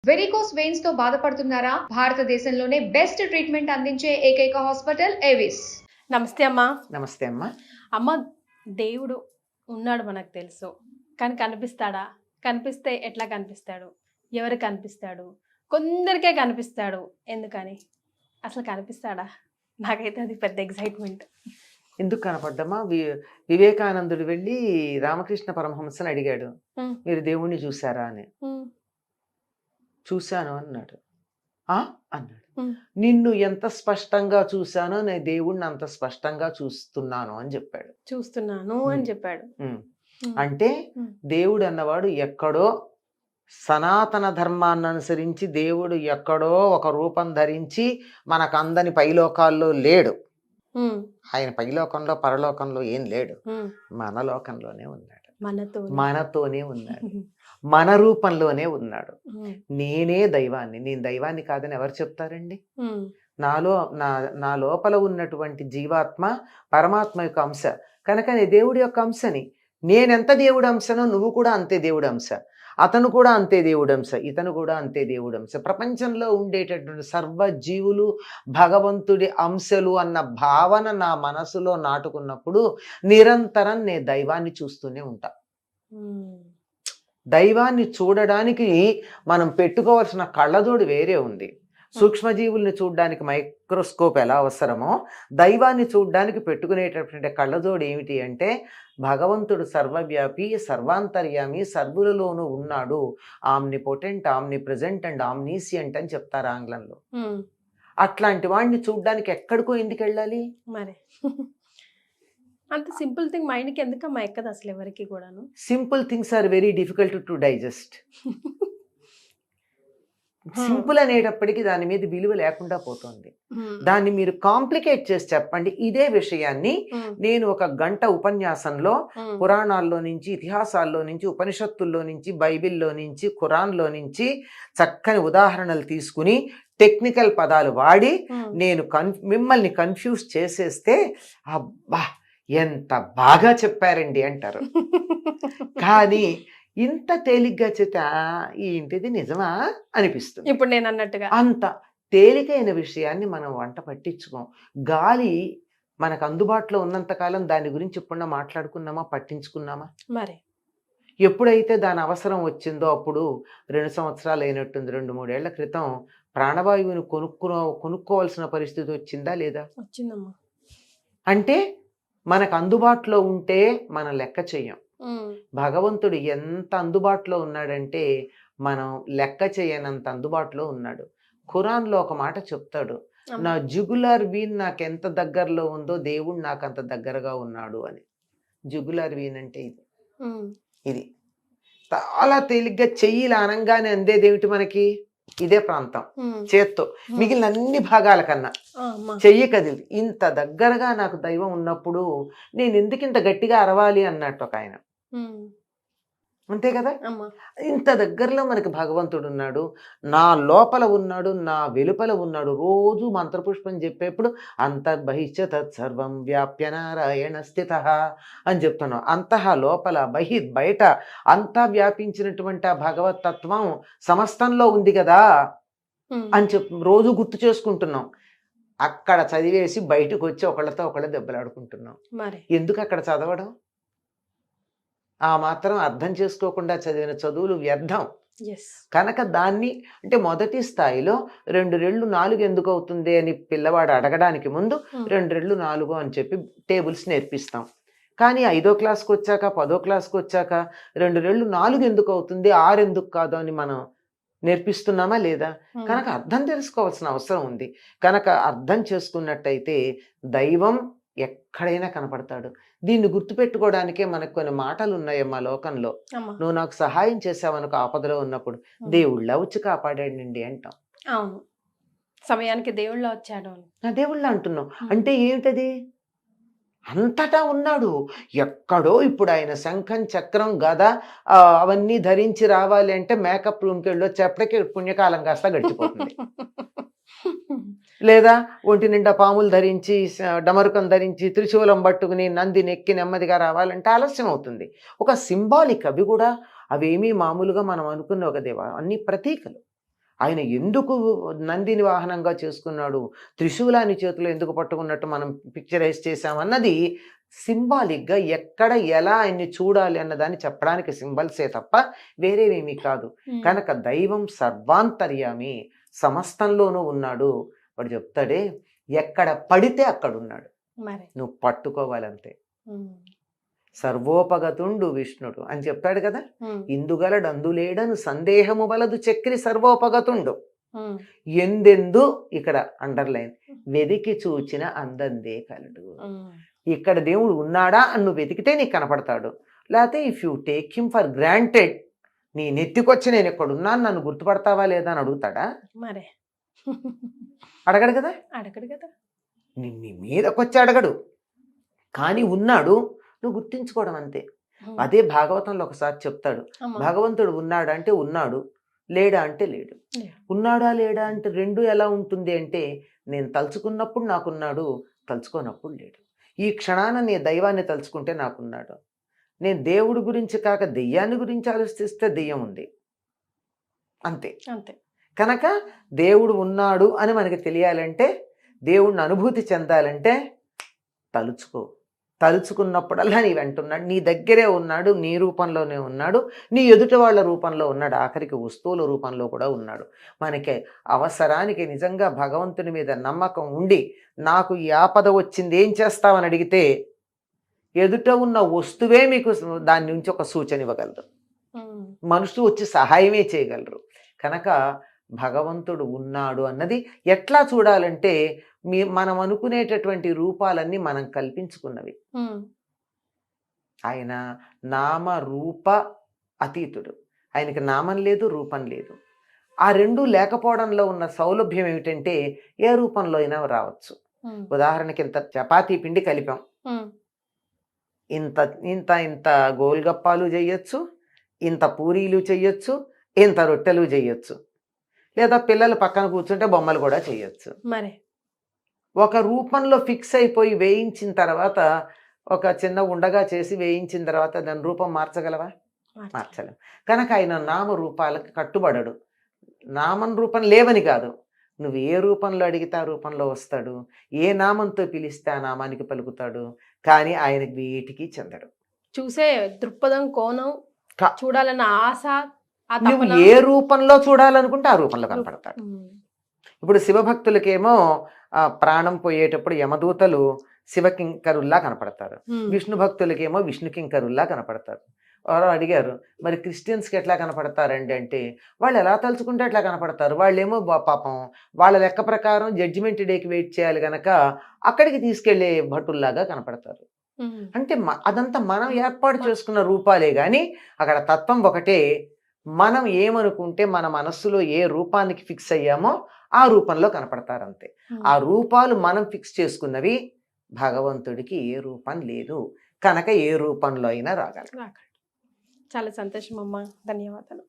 Varicose veins తో బాధపడుతున్నారా? భారతదేశంలోనే బెస్ట్ ట్రీట్మెంట్ అందించే ఏకైక హాస్పిటల్ ఏవిస్. నమస్తే అమ్మా. నమస్తే అమ్మా. అమ్మ, దేవుడు ఉన్నాడు మనకు తెలుసు, కానీ కనిపిస్తాడా? కనిపిస్తే ఎట్లా కనిపిస్తాడు? ఎవరు కనిపిస్తాడు? కొందరికే కనిపిస్తాడు. ఎందుకని? అసలు కనిపిస్తాడా? నాకైతే అది పెద్ద ఎగ్జైట్మెంట్. ఎందుకు కనపడ్డమ్మా? వివేకానందుడు వెళ్ళి రామకృష్ణ పరమహంసని అడిగాడు, మీరు దేవుణ్ణి చూసారా అని. చూశాను అన్నాడు. అన్నాడు. నిన్ను ఎంత స్పష్టంగా చూశానో నేను దేవుణ్ణి అంత స్పష్టంగా చూస్తున్నాను అని చెప్పాడు. చూస్తున్నాను అని చెప్పాడు. అంటే దేవుడు అన్నవాడు ఎక్కడో సనాతన ధర్మాన్ని అనుసరించి దేవుడు ఎక్కడో ఒక రూపం ధరించి మనకు అందని పైలోకాల్లో లేడు. ఆయన పైలోకంలో పరలోకంలో ఏం లేడు, మన లోకంలోనే ఉన్నాడు, మనతోనే ఉన్నాడు, మన రూపంలోనే ఉన్నాడు. నేనే దైవాన్ని, నేను దైవాన్ని కాదని ఎవరు చెప్తారండి? నా లోపల ఉన్నటువంటి జీవాత్మ పరమాత్మ యొక్క అంశ కనుక దేవుడి యొక్క అంశని. నేనెంత దేవుడి అంశనో నువ్వు కూడా అంతే దేవుడి అంశ, అతను కూడా అంతే దేవుడి అంశ, ఇతను కూడా అంతే దేవుడి అంశ. ప్రపంచంలో ఉండేటటువంటి సర్వజీవులు భగవంతుడి అంశలు అన్న భావన నా మనసులో నాటుకున్నప్పుడు నిరంతరం నేను దైవాన్ని చూస్తూనే ఉంటా. దైవాన్ని చూడడానికి మనం పెట్టుకోవాల్సిన కళ్ళజోడు వేరే ఉంది. సూక్ష్మజీవుల్ని చూడడానికి మైక్రోస్కోప్ ఎలా అవసరమో దైవాన్ని చూడడానికి పెట్టుకునేటటువంటి కళ్ళజోడు ఏమిటి అంటే భగవంతుడు సర్వవ్యాపి, సర్వాంతర్యామి, సర్వులలోనూ ఉన్నాడు, ఆమ్నిపోటెంట్, ఆమ్నిప్రెజెంట్ అండ్ ఆమ్నీసియంట్ అని చెప్తారు ఆంగ్లంలో. అట్లాంటి వాడిని చూడడానికి ఎక్కడికో ఎందుకు వెళ్ళాలి మరి? అంత సింపుల్ థింగ్ మైండ్కి ఎందుకమ్మా ఎక్కదు అసలు ఎవరికి కూడాను? Simple things are very difficult to digest. Simple అనేటప్పటికీ దాని మీద విలువ లేకుండా పోతుంది. దాన్ని మీరు కాంప్లికేట్ చేసి చెప్పండి. ఇదే విషయాన్ని నేను ఒక గంట ఉపన్యాసంలో పురాణాల్లో నుంచి, ఇతిహాసాల్లో నుంచి, ఉపనిషత్తుల్లో నుంచి, బైబిల్లో నుంచి, ఖురాన్లో నుంచి చక్కని ఉదాహరణలు తీసుకుని టెక్నికల్ పదాలు వాడి నేను మిమ్మల్ని కన్ఫ్యూజ్ చేసేస్తే అబ్బా ఎంత బాగా చెప్పారండి అంటారు. కానీ ఇంత తేలిగ్గా చెప్తే ఏంటిది నిజమా అనిపిస్తుంది. ఇప్పుడు నేను అన్నట్టుగా అంత తేలికైన విషయాన్ని మనం వంట పట్టించుకోం. గాలి మనకు అందుబాటులో ఉన్నంతకాలం దాని గురించి ఎప్పుడన్నా మాట్లాడుకున్నామా, పట్టించుకున్నామా? మరి ఎప్పుడైతే దాని అవసరం వచ్చిందో అప్పుడు 2 సంవత్సరాలు అయినట్టుంది, 2-3 ఏళ్ల క్రితం ప్రాణవాయువుని కొనుక్కోవాల్సిన పరిస్థితి వచ్చిందా లేదా? వచ్చిందమ్మా. అంటే మనకు అందుబాటులో ఉంటే మనం లెక్క చెయ్యం. భగవంతుడు ఎంత అందుబాటులో ఉన్నాడంటే మనం లెక్క చేయనంత అందుబాటులో ఉన్నాడు. ఖురాన్లో ఒక మాట చెప్తాడు, నా జుగులార్ వీన్ నాకు ఎంత దగ్గరలో ఉందో దేవుడు నాకు అంత దగ్గరగా ఉన్నాడు అని. జుగులార్ వీన్ అంటే ఇది చాలా తేలిగ్గా చెయ్యిలా అనంగానే అందేదేమిటి మనకి? ఇదే ప్రాంతం చేత్తో, మిగిలిన అన్ని భాగాల కన్నా చెయ్యి కదిలి ఇంత దగ్గరగా నాకు దైవం ఉన్నప్పుడు నేను ఎందుకు ఇంత గట్టిగా అరవాలి అన్నట్టు ఒక ఆయన. అంతే కదా? ఇంత దగ్గరలో మనకి భగవంతుడు ఉన్నాడు, నా లోపల ఉన్నాడు, నా వెలుపల ఉన్నాడు. రోజు మంత్రపుష్పం చెప్పేప్పుడు అంతర్బహిష్య తత్సర్వం వ్యాప్య నారాయణ స్థితః అని చెప్తున్నాం. అంతః లోపల, బయట అంతా వ్యాపించినటువంటి ఆ భగవత్ తత్వం సమస్తంలో ఉంది కదా అని రోజు గుర్తు చేసుకుంటున్నాం. అక్కడ చదివేసి బయటకు వచ్చి ఒకళ్ళతో ఒకళ్ళు దెబ్బలాడుకుంటున్నాం. ఎందుకు అక్కడ చదవడం? ఆ మాత్రం అర్థం చేసుకోకుండా చదివిన చదువులు వ్యర్థం. కనుక దాన్ని అంటే మొదటి స్థాయిలో 2 రెళ్ళు 4 ఎందుకు అవుతుంది అని పిల్లవాడు అడగడానికి ముందు 2 రెళ్ళు 4 అని చెప్పి టేబుల్స్ నేర్పిస్తాం. కానీ 5వ క్లాస్కి వచ్చాక, 10వ క్లాస్కి వచ్చాక 2 రెళ్ళు 4 ఎందుకు అవుతుంది, 6 ఎందుకు కాదు అని మనం నేర్పిస్తున్నామా లేదా? కనుక అర్థం తెలుసుకోవాల్సిన అవసరం ఉంది. కనుక అర్థం చేసుకున్నట్టయితే దైవం ఎక్కడైనా కనపడతాడు. దీన్ని గుర్తుపెట్టుకోవడానికే మనకు కొన్ని మాటలు ఉన్నాయమ్మా లోకంలో. నువ్వు నాకు సహాయం చేసావనుకో ఆపదలో ఉన్నప్పుడు, దేవుళ్ళ వచ్చి కాపాడాడండి అంటాం. అవును, సమయానికి దేవుళ్ళ వచ్చాడు, దేవుళ్ళ అంటున్నాం. అంటే ఏమిటది? అంతటా ఉన్నాడు. ఎక్కడో ఇప్పుడు ఆయన శంఖం, చక్రం, గద అవన్నీ ధరించి రావాలి అంటే మేకప్ రూమ్కి వెళ్ళి వచ్చేప్పటికీ పుణ్యకాలం కాస్త గడిచిపోతుంది. లేదా ఒంటి నిండా పాములు ధరించి, డమరుకం ధరించి, త్రిశూలం పట్టుకుని నందిని ఎక్కి నెమ్మదిగా రావాలంటే ఆలస్యం అవుతుంది. ఒక సింబాలిక్. అవి కూడా అవేమీ మామూలుగా మనం అనుకున్న ఒక దేవ, అన్ని ప్రతీకలు. ఆయన ఎందుకు నందిని వాహనంగా చేసుకున్నాడు, త్రిశూలాన్ని చేతిలో ఎందుకు పట్టుకున్నట్టు మనం పిక్చరైజ్ చేసామన్నది సింబాలిక్గా ఎక్కడ ఎలా ఆయన్ని చూడాలి అన్నదాన్ని చెప్పడానికి సింబల్సే తప్ప వేరేవేమీ కాదు. కనుక దైవం సర్వాంతర్యామి, సమస్తంలోనూ ఉన్నాడు. వాడు చెప్తాడే ఎక్కడ పడితే అక్కడ ఉన్నాడు, నువ్వు పట్టుకోవాలంతే. సర్వోపగతుండు విష్ణుడు అని చెప్తాడు కదా. ఇందుగలడు అందులేడను సందేహము వలదు చక్రి సర్వోపగతుండు. ఎందెందు ఇక్కడ అండర్లైన్, వెదికి చూచిన అందందే కలడు. ఇక్కడ దేవుడు ఉన్నాడా అని నువ్వు వెతికితే నీకు కనపడతాడు. లేకపోతే if you take him for granted, నీ నెత్తికొచ్చి నేను ఇక్కడ ఉన్నాను నన్ను గుర్తుపడతావా లేదా అని అడుగుతాడా? మరే అడగడు కదా. అడగడు కదా. నీ మీదకొచ్చి అడగడు, కానీ ఉన్నాడు, నువ్వు గుర్తించుకోవడం అంతే. అదే భాగవతంలో ఒకసారి చెప్తాడు, భగవంతుడు ఉన్నాడా అంటే ఉన్నాడు, లేడా అంటే లేడు. ఉన్నాడా లేడా అంటే రెండు ఎలా ఉంటుంది అంటే, నేను తలుచుకున్నప్పుడు నాకున్నాడు, తలుచుకోనప్పుడు లేడు. ఈ క్షణాన నీ దైవాన్ని తలుచుకుంటే నాకున్నాడు. నేను దేవుడి గురించి కాక దెయ్యాన్ని గురించి ఆలోచిస్తే దెయ్యం ఉంది అంతే. అంతే. కనుక దేవుడు ఉన్నాడు అని మనకి తెలియాలంటే, దేవుడిని అనుభూతి చెందాలంటే తలుచుకో. తలుచుకున్నప్పుడల్లా నీ వెంటున్నాడు, నీ దగ్గరే ఉన్నాడు, నీ రూపంలోనే ఉన్నాడు, నీ ఎదుటి వాళ్ళ రూపంలో ఉన్నాడు, ఆఖరికి వస్తువుల రూపంలో కూడా ఉన్నాడు. మనకి అవసరానికి నిజంగా భగవంతుని మీద నమ్మకం ఉండి, నాకు ఈ ఆపద వచ్చింది ఏం చేస్తావని అడిగితే ఎదుట ఉన్న వస్తువే మీకు దాని నుంచి ఒక సూచన ఇవ్వగలరు, మనుషులు వచ్చి సహాయమే చేయగలరు. కనుక భగవంతుడు ఉన్నాడు అన్నది ఎట్లా చూడాలంటే, మనం అనుకునేటటువంటి రూపాలన్నీ మనం కల్పించుకున్నవి. ఆయన నామ రూప అతీతుడు, ఆయనకి నామం లేదు, రూపం లేదు. ఆ రెండు లేకపోవడంలో ఉన్న సౌలభ్యం ఏమిటంటే, ఏ రూపంలో అయినా రావచ్చు. ఉదాహరణకి ఇంత చపాతీ పిండి కలిపాం, ఇంత ఇంత ఇంత గోల్గప్పాలు చేయొచ్చు, ఇంత పూరీలు చెయ్యొచ్చు, ఇంత రొట్టెలు చేయొచ్చు, లేదా పిల్లలు పక్కన కూర్చుంటే బొమ్మలు కూడా చేయొచ్చు. మరి ఒక రూపంలో ఫిక్స్ అయిపోయి వేయించిన తర్వాత, ఒక చిన్న ఉండగా చేసి వేయించిన తర్వాత దాని రూపం మార్చగలవా? మార్చలేం. కనుక ఆయన నామ రూపాలకు కట్టుబడడు. నామం రూపం లేవని కాదు, నువ్వు ఏ రూపంలో అడిగితే ఆ రూపంలో వస్తాడు, ఏ నామంతో పిలిస్తే ఆ నామానికి పలుకుతాడు. కానీ ఆయన వీటికి చెందడు. చూసే దృక్పథం, కోణం, చూడాలన్న ఆశ, నువ్వు ఏ రూపంలో చూడాలనుకుంటే ఆ రూపంలో కనపడతాడు. ఇప్పుడు శివభక్తులకేమో ప్రాణం పోయేటప్పుడు యమదూతలు శివకింకరుల్లా కనపడతారు, విష్ణు భక్తులకేమో విష్ణు కింకరుల్లా కనపడతారు. ఎవరో అడిగారు, మరి క్రిస్టియన్స్కి ఎట్లా కనపడతారండి అంటే, వాళ్ళు ఎలా తలుచుకుంటే అట్లా కనపడతారు. వాళ్ళేమో పాపం వాళ్ళ లెక్క ప్రకారం జడ్జిమెంట్ డేకి వెయిట్ చేయాలి కనుక అక్కడికి తీసుకెళ్లే భటుల్లాగా కనపడతారు. అంటే అదంతా మనం ఏర్పాటు చేసుకున్న రూపాలే కానీ అక్కడ తత్వం ఒకటే. మనం ఏమనుకుంటే మన మనస్సులో ఏ రూపానికి ఫిక్స్ అయ్యామో ఆ రూపంలో కనపడతారంతే. ఆ రూపాలు మనం ఫిక్స్ చేసుకున్నవి. భగవంతుడికి ఏ రూపం లేదు కనుక ఏ రూపంలో అయినా రాగలరు. చాలా సంతోషం అమ్మా, ధన్యవాదాలు.